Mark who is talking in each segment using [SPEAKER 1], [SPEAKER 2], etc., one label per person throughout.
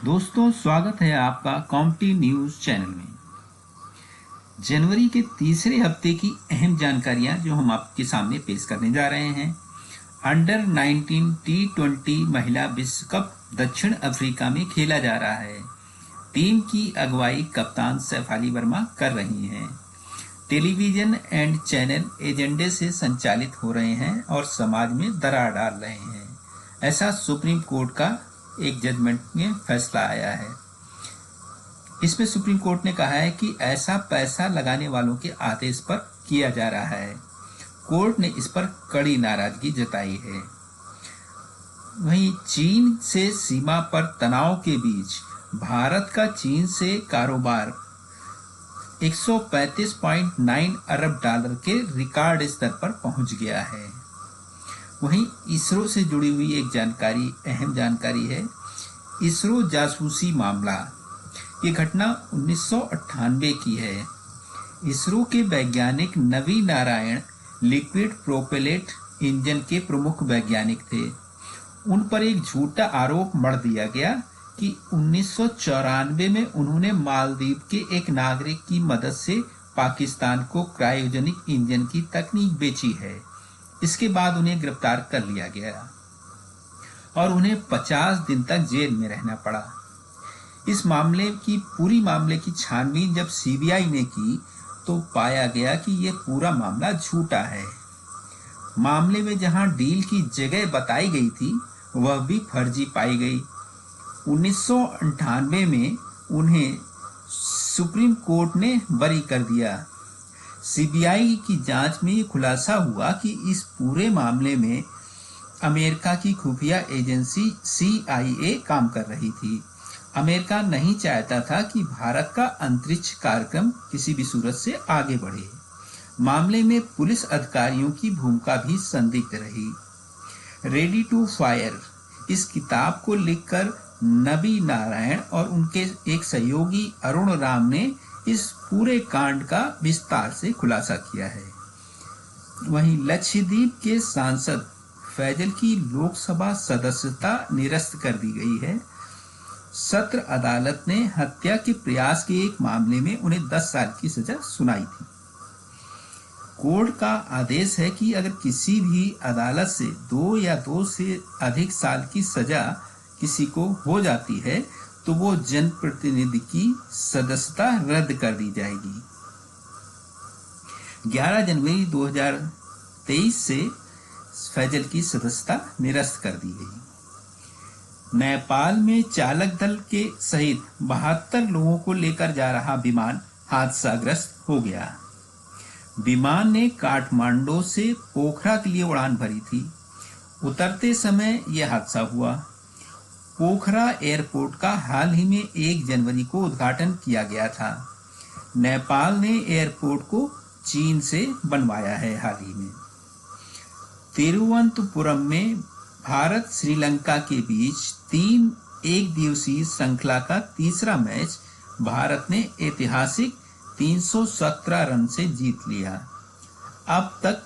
[SPEAKER 1] दोस्तों, स्वागत है आपका कॉम्टी न्यूज चैनल में। जनवरी के तीसरे हफ्ते की अहम जानकारियां जो हम आपके सामने पेश करने जा रहे हैं। अंडर 19 T20 महिला विश्व कप दक्षिण अफ्रीका में खेला जा रहा है। टीम की अगुवाई कप्तान सैफाली वर्मा कर रही हैं। टेलीविजन एंड चैनल एजेंडे से संचालित हो रहे हैं और समाज में दरार डाल रहे हैं, ऐसा सुप्रीम कोर्ट का एक जजमेंट में फैसला आया है। इसमें सुप्रीम कोर्ट ने कहा है कि ऐसा पैसा लगाने वालों के आदेश पर किया जा रहा है। कोर्ट ने इस पर कड़ी नाराजगी जताई है। वहीं चीन से सीमा पर तनाव के बीच भारत का चीन से कारोबार 135.9 अरब डॉलर के रिकॉर्ड स्तर पर पहुंच गया है। वहीं इसरो से जुड़ी हुई एक अहम जानकारी है। इसरो जासूसी मामला, ये घटना 1998 की है। इसरो के वैज्ञानिक नवी नारायण लिक्विड प्रोपेलेट इंजन के प्रमुख वैज्ञानिक थे। उन पर एक झूठा आरोप मढ़ दिया गया कि 1994 में उन्होंने मालदीव के एक नागरिक की मदद से पाकिस्तान को क्रायोजेनिक इंजन की तकनीक बेची है। इसके बाद उन्हें गिरफ्तार कर लिया गया और उन्हें 50 दिन तक जेल में रहना पड़ा। इस पूरी मामले की छानबीन जब सीबीआई ने की तो पाया गया कि यह पूरा मामला झूठा है। मामले में जहां डील की जगह बताई गई थी वह भी फर्जी पाई गई। 1998 में उन्हें सुप्रीम कोर्ट ने बरी कर दिया। सीबीआई की जांच में ये खुलासा हुआ कि इस पूरे मामले में अमेरिका की खुफिया एजेंसी CIA काम कर रही थी। अमेरिका नहीं चाहता था कि भारत का अंतरिक्ष कार्यक्रम किसी भी सूरत से आगे बढ़े। मामले में पुलिस अधिकारियों की भूमिका भी संदिग्ध रही। रेडी टू फायर इस किताब को लिखकर नबी नारायण और उनके एक सहयोगी अरुण राम ने इस पूरे कांड का विस्तार से खुलासा किया है। वहीं लक्षद्वीप के सांसद फैजल की लोकसभा सदस्यता निरस्त कर दी गई है। सत्र अदालत ने हत्या के प्रयास के एक मामले में उन्हें 10 साल की सजा सुनाई थी। कोर्ट का आदेश है कि अगर किसी भी अदालत से 2 या 2 से अधिक साल की सजा किसी को हो जाती है तो वो जनप्रतिनिधि की सदस्यता रद्द कर दी जाएगी। 11 जनवरी 2023 से फैजल की सदस्यता निरस्त कर दी गई। नेपाल में चालक दल के सहित 72 लोगों को लेकर जा रहा विमान हादसाग्रस्त हो गया। विमान ने काठमांडू से पोखरा के लिए उड़ान भरी थी। उतरते समय यह हादसा हुआ। पोखरा एयरपोर्ट का हाल ही में 1 जनवरी को उद्घाटन किया गया था। नेपाल ने एयरपोर्ट को चीन से बनवाया है हाल ही में। तिरुवनंतपुरम में भारत श्रीलंका के बीच 3 एक दिवसीय श्रृंखला का तीसरा मैच भारत ने ऐतिहासिक 317 रन से जीत लिया। अब तक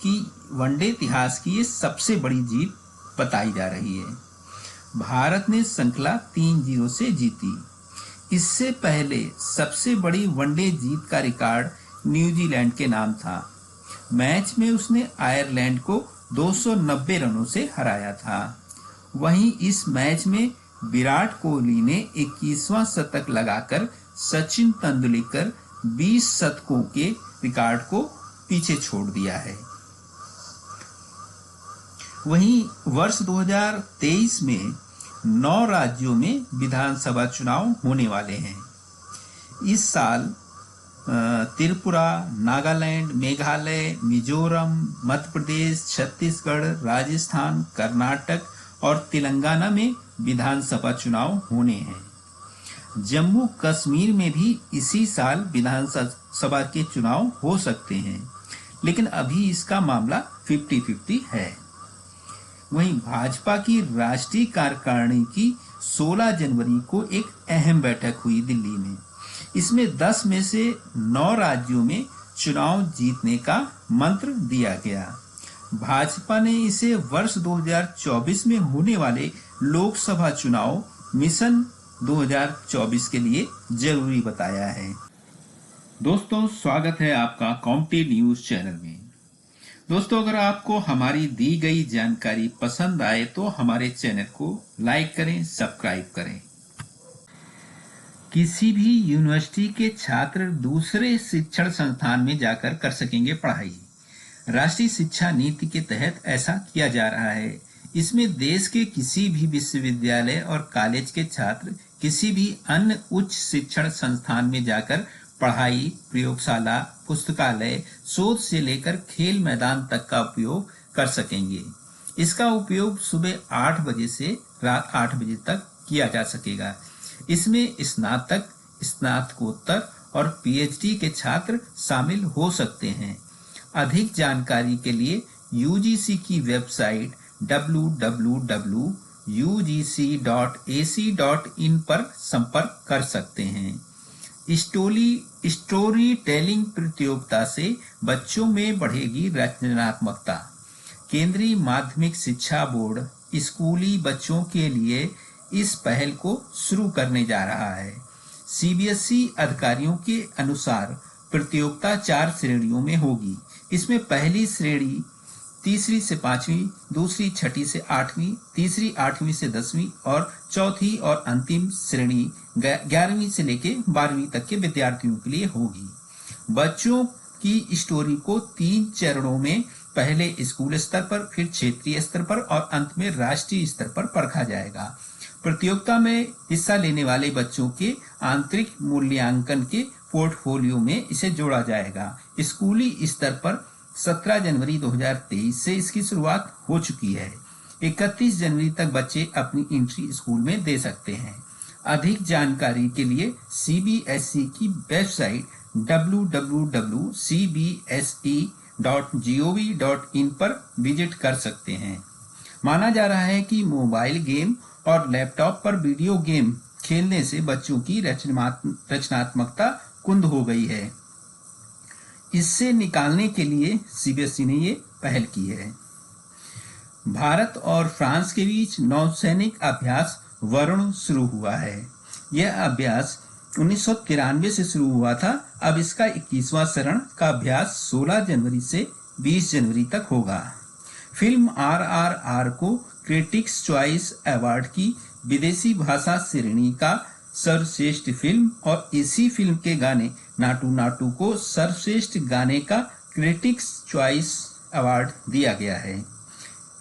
[SPEAKER 1] की वनडे इतिहास की ये सबसे बड़ी जीत बताई जा रही है। भारत ने श्रृंखला 3-0 से जीती। इससे पहले सबसे बड़ी वनडे जीत का रिकॉर्ड न्यूजीलैंड के नाम था। मैच में उसने आयरलैंड को 290 रनों से हराया था। वहीं इस मैच में विराट कोहली ने 21वां शतक लगाकर सचिन तेंदुलकर 20 शतकों के रिकॉर्ड को पीछे छोड़ दिया है। वहीं वर्ष 2023 में 9 राज्यों में विधानसभा चुनाव होने वाले हैं। इस साल त्रिपुरा, नागालैंड, मेघालय, मिजोरम, मध्य प्रदेश, छत्तीसगढ़, राजस्थान, कर्नाटक और तेलंगाना में विधानसभा चुनाव होने हैं। जम्मू कश्मीर में भी इसी साल विधानसभा के चुनाव हो सकते हैं, लेकिन अभी इसका मामला 50-50 है। वहीं भाजपा की राष्ट्रीय कार्यकारिणी की 16 जनवरी को एक अहम बैठक हुई दिल्ली में। इसमें 10 में से 9 राज्यों में चुनाव जीतने का मंत्र दिया गया। भाजपा ने इसे वर्ष 2024 में होने वाले लोकसभा चुनाव मिशन 2024 के लिए जरूरी बताया है। दोस्तों, स्वागत है आपका कॉम्पिटेटिव न्यूज चैनल में। दोस्तों, अगर आपको हमारी दी गई जानकारी पसंद आए तो हमारे चैनल को लाइक करें, सब्सक्राइब करें। किसी भी यूनिवर्सिटी के छात्र दूसरे शिक्षण संस्थान में जाकर कर सकेंगे पढ़ाई। राष्ट्रीय शिक्षा नीति के तहत ऐसा किया जा रहा है। इसमें देश के किसी भी विश्वविद्यालय और कॉलेज के छात्र किसी भी अन्य उच्च शिक्षण संस्थान में जाकर पढ़ाई, प्रयोगशाला, पुस्तकालय, शोध से लेकर खेल मैदान तक का उपयोग कर सकेंगे। इसका उपयोग सुबह 8 बजे से रात 8 बजे तक किया जा सकेगा। इसमें स्नातक, स्नातकोत्तर और पीएचडी के छात्र शामिल हो सकते हैं। अधिक जानकारी के लिए यूजीसी की वेबसाइट www.ugc.ac.in पर संपर्क कर सकते हैं। स्टोरी टेलिंग प्रतियोगिता से बच्चों में बढ़ेगी रचनात्मकता। केंद्रीय माध्यमिक शिक्षा बोर्ड स्कूली बच्चों के लिए इस पहल को शुरू करने जा रहा है। सीबीएसई अधिकारियों के अनुसार प्रतियोगिता 4 श्रेणियों में होगी। इसमें पहली श्रेणी 3री से 5वीं, दूसरी 6ठी से 8वीं, तीसरी 8वीं से 10वीं और चौथी और अंतिम श्रेणी 11वीं से लेकर 12वीं तक के विद्यार्थियों के लिए होगी। बच्चों की स्टोरी को 3 चरणों में पहले स्कूल स्तर पर, फिर क्षेत्रीय स्तर पर और अंत में राष्ट्रीय स्तर पर परखा जाएगा। प्रतियोगिता में हिस्सा लेने वाले बच्चों के आंतरिक मूल्यांकन के पोर्टफोलियो में इसे जोड़ा जाएगा। स्कूली स्तर पर 17 जनवरी 2023 से इसकी शुरुआत हो चुकी है। 31 जनवरी तक बच्चे अपनी एंट्री स्कूल में दे सकते हैं। अधिक जानकारी के लिए सीबीएसई की वेबसाइट www.cbse.gov.in पर विजिट कर सकते हैं। माना जा रहा है कि मोबाइल गेम और लैपटॉप पर वीडियो गेम खेलने से बच्चों की रचनात्मकता कुंद हो गई है। इससे निकालने के लिए सीबीएसई ने ये पहल की है। भारत और फ्रांस के बीच नौसैनिक अभ्यास वरुण शुरू हुआ है। यह अभ्यास 1993 से शुरू हुआ था। अब इसका 21वां चरण का अभ्यास 16 जनवरी से 20 जनवरी तक होगा। फिल्म RRR को क्रिटिक्स चॉइस अवार्ड की विदेशी भाषा श्रेणी का सर्वश्रेष्ठ फिल्म और इसी फिल्म के गाने नाटू नाटू को सर्वश्रेष्ठ गाने का क्रिटिक्स चॉइस अवार्ड दिया गया है।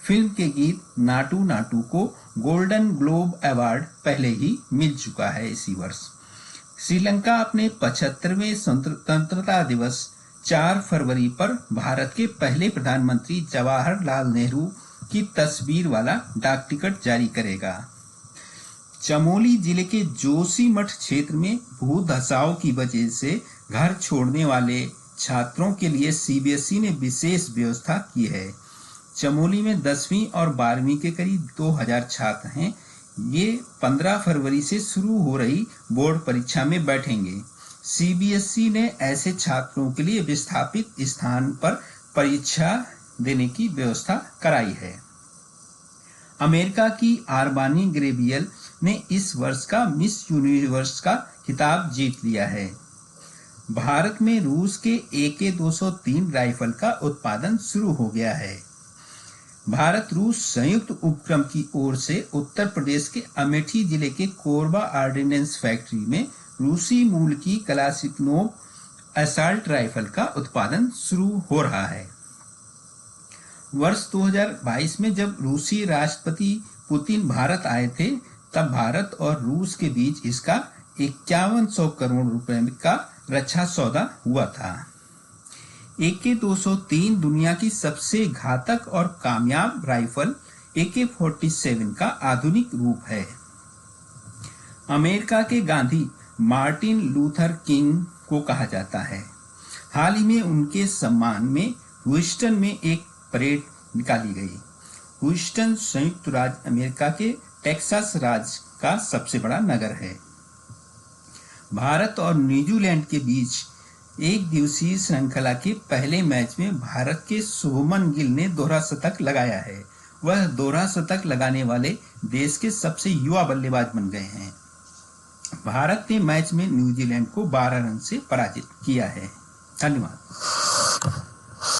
[SPEAKER 1] फिल्म के गीत नाटू नाटू को गोल्डन ग्लोब अवार्ड पहले ही मिल चुका है इसी वर्ष। श्रीलंका अपने 75वें स्वतंत्रता दिवस 4 फरवरी पर भारत के पहले प्रधानमंत्री जवाहरलाल नेहरू की तस्वीर वाला डाक टिकट जारी करेगा। चमोली जिले के जोशीमठ क्षेत्र में भू धसाव की वजह से घर छोड़ने वाले छात्रों के लिए सीबीएसई ने विशेष व्यवस्था की है। चमोली में 10वीं और 12वीं के करीब 2000 छात्र हैं। ये 15 फरवरी से शुरू हो रही बोर्ड परीक्षा में बैठेंगे। सीबीएसई ने ऐसे छात्रों के लिए विस्थापित स्थान पर परीक्षा देने की व्यवस्था कराई है। अमेरिका की आर्बानी ग्रेबियल ने इस वर्ष का मिस यूनिवर्स का खिताब जीत लिया है। भारत में रूस के AK-203 राइफल का उत्पादन शुरू हो गया है। भारत रूस संयुक्त उपक्रम की ओर से उत्तर प्रदेश के अमेठी जिले के कोरबा ऑर्डिनेंस फैक्ट्री में रूसी मूल की कलाशिकनोव असॉल्ट राइफल का उत्पादन शुरू हो रहा है। वर्ष 2022 में जब रूसी राष्ट्रपति पुतिन भारत आए थे, तब भारत और रूस के बीच इसका 5100 करोड़ रुपए का रक्षा सौदा हुआ था। AK-203 दुनिया की सबसे घातक और कामयाब राइफल AK-47 का आधुनिक रूप है। अमेरिका के गांधी मार्टिन लूथर किंग को कहा जाता है। हाल ही में उनके सम्मान में ह्यूस्टन में एक परेड निकाली गई। ह्यूस्टन संयुक्त राज्य अमेरिका के टेक्सास राज्य का सबसे बड़ा नगर है। भारत और न्यूजीलैंड के बीच एक दिवसीय श्रृंखला के पहले मैच में भारत के शुभमन गिल ने दोहरा शतक लगाया है। वह दोहरा शतक लगाने वाले देश के सबसे युवा बल्लेबाज बन गए हैं। भारत ने मैच में न्यूजीलैंड को 12 रन से पराजित किया है। धन्यवाद।